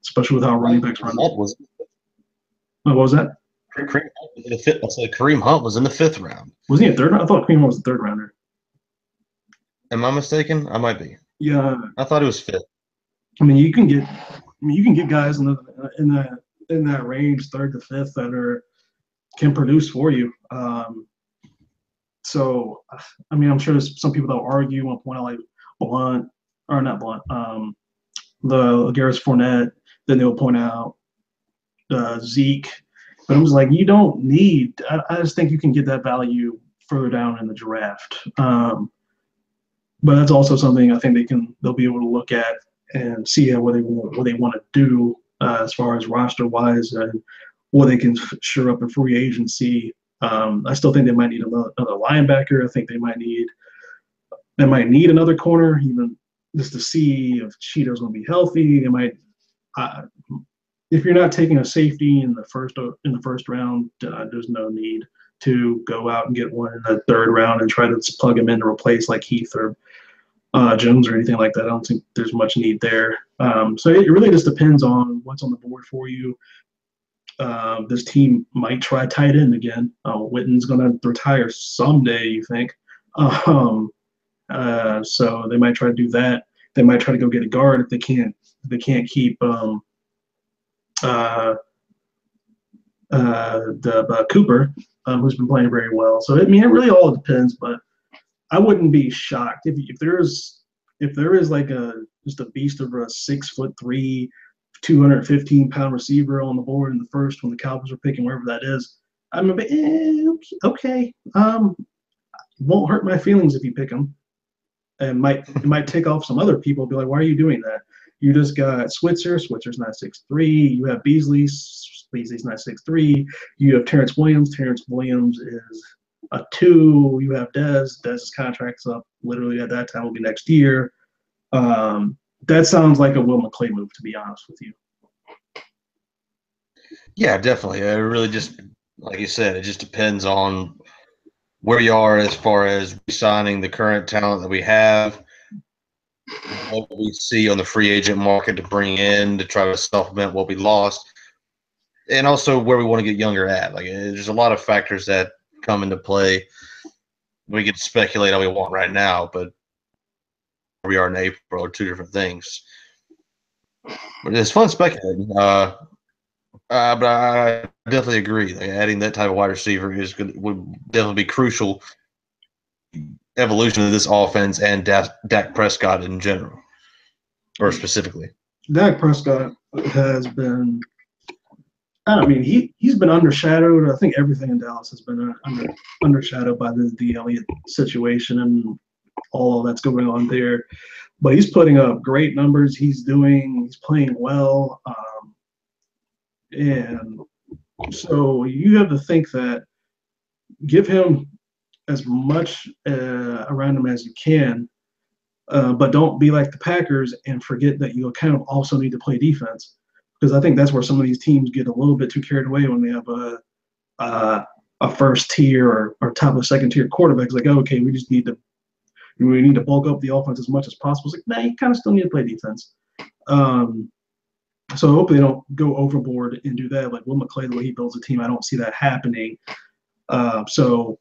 especially with how running backs run. What was that? Kareem Hunt was in the 5th round. Was he a third round? I thought Kareem Hunt was a third rounder. Am I mistaken? I might be. Yeah. I thought it was 5th. I mean, you can get guys in that range, 3rd to 5th, that can produce for you. So, I mean, I'm sure there's some people that will argue and point out like the Garrett Fournette. Then they'll point out Zeke. But it was like, you don't need – I just think you can get that value further down in the draft. But that's also something I think they'll be able to look at and see what they want to do as far as roster-wise and what they can shore up in free agency. I still think they might need another linebacker. I think they might need another corner, even just to see if Cheeto's going to be healthy. They might if you're not taking a safety in the first round, there's no need to go out and get one in the 3rd round and try to plug him in to replace like Heath or Jones or anything like that. I don't think there's much need there. So it really just depends on what's on the board for you. This team might try tight end again. Witten's going to retire someday, you think. So they might try to do that. They might try to go get a guard if they can't keep Cooper, who's been playing very well. So I mean, it really all depends. But I wouldn't be shocked if there is like just a beast of a 6'3", 215-pound receiver on the board in the first when the Cowboys are picking wherever that is. I'm a bit okay. Won't hurt my feelings if you pick him. And it might take off some other people. Be like, why are you doing that? You just got Switzer. Switzer's not 6'3". You have Beasley. Beasley's not 6'3". You have Terrence Williams. Terrence Williams is a 2. You have Dez. Dez's contract's up literally at that time will be next year. That sounds like a Will McClay move, to be honest with you. Yeah, definitely. It really just, like you said, it just depends on where you are as far as signing the current talent that we have, what we see on the free agent market to bring in to try to supplement what we lost, and also where we want to get younger at. Like, there's a lot of factors that come into play. We could speculate all we want right now, but where we are in April are 2 different things. But it's fun speculating. But I definitely agree. Like, adding that type of wide receiver would definitely be crucial. Evolution of this offense and Dak Prescott in general, or specifically. Dak Prescott has been I mean, he's been undershadowed. I think everything in Dallas has been undershadowed by the Elliott situation and all that's going on there. But he's putting up great numbers. He's playing well, and so you have to think that give him as much around him as you can, but don't be like the Packers and forget that you kind of also need to play defense, because I think that's where some of these teams get a little bit too carried away when they have a first tier or top of second tier quarterback. It's like, oh, okay, we need to bulk up the offense as much as possible. It's like, nah, you kind of still need to play defense. So I hope they don't go overboard and do that. Like Will McClay, the way he builds a team, I don't see that happening. So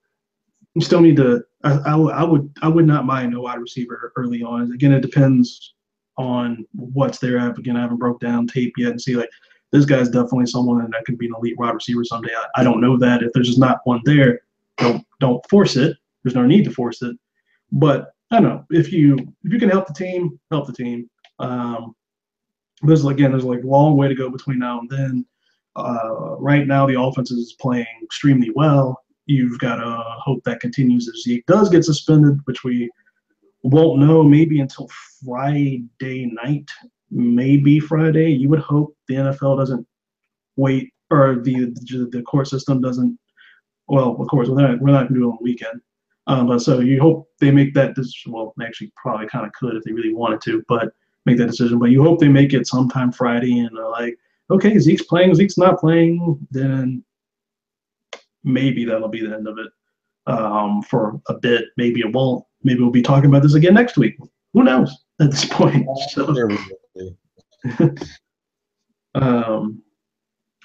you still need to. I would not mind a wide receiver early on. Again, it depends on what's there. Again, I haven't broke down tape yet and see like this guy's definitely someone that could be an elite wide receiver someday. I don't know that. If there's just not one there, don't force it. There's no need to force it. But I don't know, if you can help the team, help the team. There's like a long way to go between now and then. Right now, the offense is playing extremely well. You've got to hope that continues if Zeke does get suspended, which we won't know maybe until Friday night, maybe Friday. You would hope the NFL doesn't wait, or the court system doesn't. Well, of course, we're not going to do it on the weekend. But so you hope they make that decision. Well, they actually probably kind of could if they really wanted to, but make that decision. But you hope they make it sometime Friday and like, okay, Zeke's playing, Zeke's not playing, then maybe that'll be the end of it for a bit. Maybe it won't. Maybe we'll be talking about this again next week. Who knows at this point? So,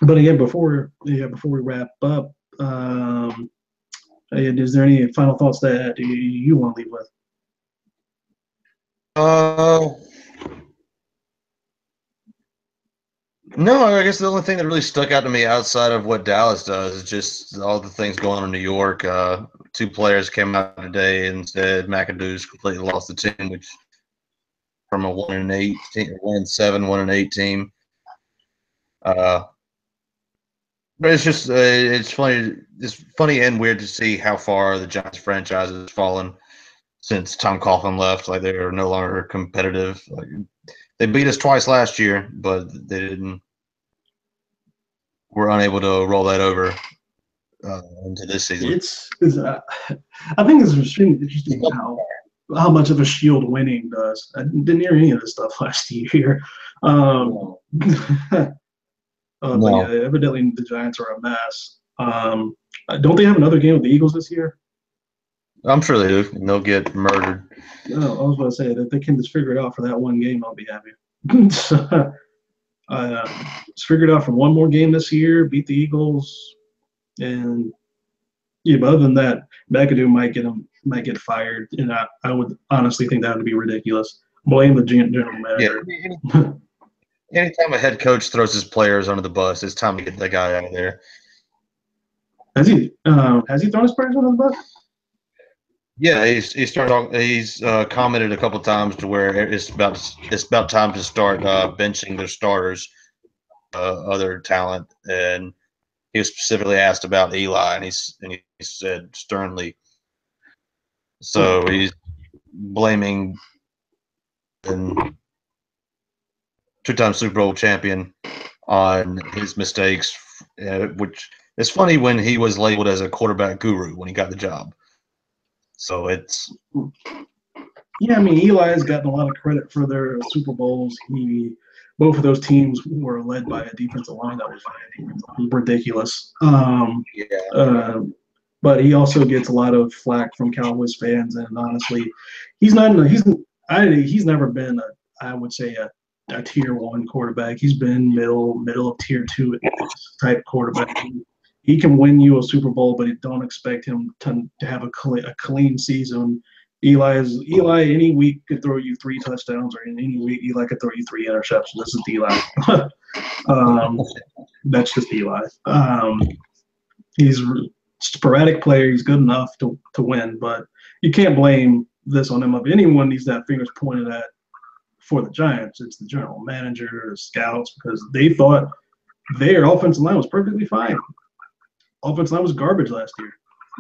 but again, before we wrap up, is there any final thoughts that you want to leave with? No, I guess the only thing that really stuck out to me outside of what Dallas does is just all the things going on in New York. Two players came out today and said McAdoo's completely lost the team, which from a 1-8 team, 1-7, 1-8 team. But it's just it's funny. It's funny and weird to see how far the Giants franchise has fallen since Tom Coughlin left. Like they are no longer competitive. Like, they beat us twice last year, but they were unable to roll that over into this season. I think it's extremely interesting how much of a Shield winning does. I didn't hear any of this stuff last year. No. But yeah, evidently the Giants are a mess. Don't they have another game with the Eagles this year? I'm sure they do. And they'll get murdered. No, I was going to say that they can just figure it out for that one game. I'll be happy. Just figure it out for one more game this year. Beat the Eagles, and yeah. But other than that, McAdoo might get fired, and I would honestly think that would be ridiculous. Blame the general manager. Yeah. Anytime a head coach throws his players under the bus, it's time to get that guy out of there. Has he thrown his players under the bus? Yeah, he's commented a couple of times to where it's about time to start benching their starters, other talent, and he was specifically asked about Eli, and he said sternly. So he's blaming the two-time Super Bowl champion on his mistakes, which is funny when he was labeled as a quarterback guru when he got the job. So it's yeah. I mean, Eli has gotten a lot of credit for their Super Bowls. Both of those teams were led by a defensive line that was ridiculous. But he also gets a lot of flack from Cowboys fans, and honestly, he's never been I would say a tier 1 quarterback. He's been middle of tier 2 type quarterback. He can win you a Super Bowl, but don't expect him to have a clean season. Eli, any week could throw you 3 touchdowns, or in any week Eli could throw you 3 interceptions. This is Eli. That's just Eli. He's a sporadic player. He's good enough to win, but you can't blame this on him. If anyone needs that fingers pointed at for the Giants, it's the general manager, the scouts, because they thought their offensive line was perfectly fine. Offensive line was garbage last year.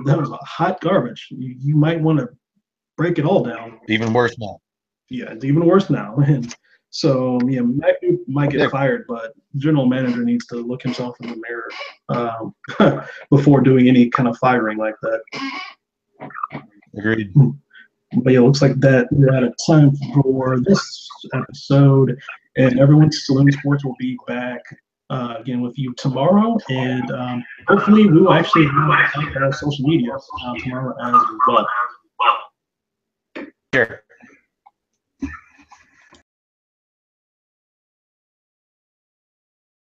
That was a hot garbage. You might want to break it all down. Even worse now. Yeah, it's even worse now. And so, yeah, Mac might get fired, but general manager needs to look himself in the mirror before doing any kind of firing like that. Agreed. But yeah, looks like that we're out of time for this episode. And everyone's Saloon Sports will be back again with you tomorrow. And hopefully we will actually have our social media tomorrow as well. Sure.